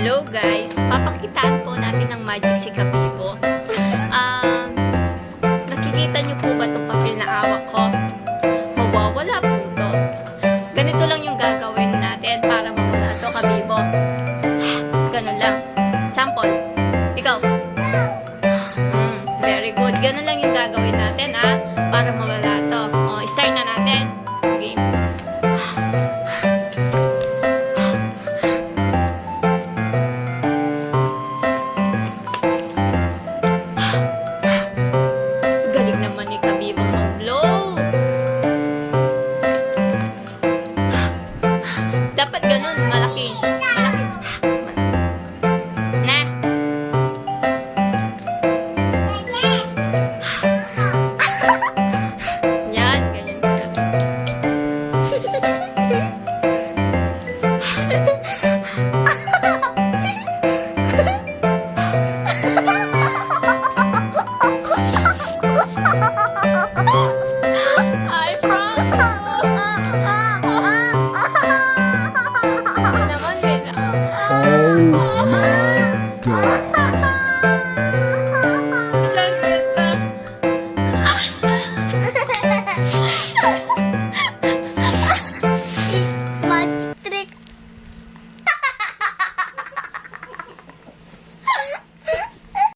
Hello guys! Papakitaan po natin ng magic si Kabibo. Nakikita niyo po ba itong papel na awak ko? Mawawala po ito. Ganito lang yung gagawin natin para mawala ito, Kabibo. Ganun lang. Sample. Ikaw. Very good. Ganun lang yung gagawin natin, para mawala ito. O, start na natin. Game. Galing naman ni Kabibo mag-blow. Dapat ganun, malaki. Malaki. Na. Yan, ganyan ka.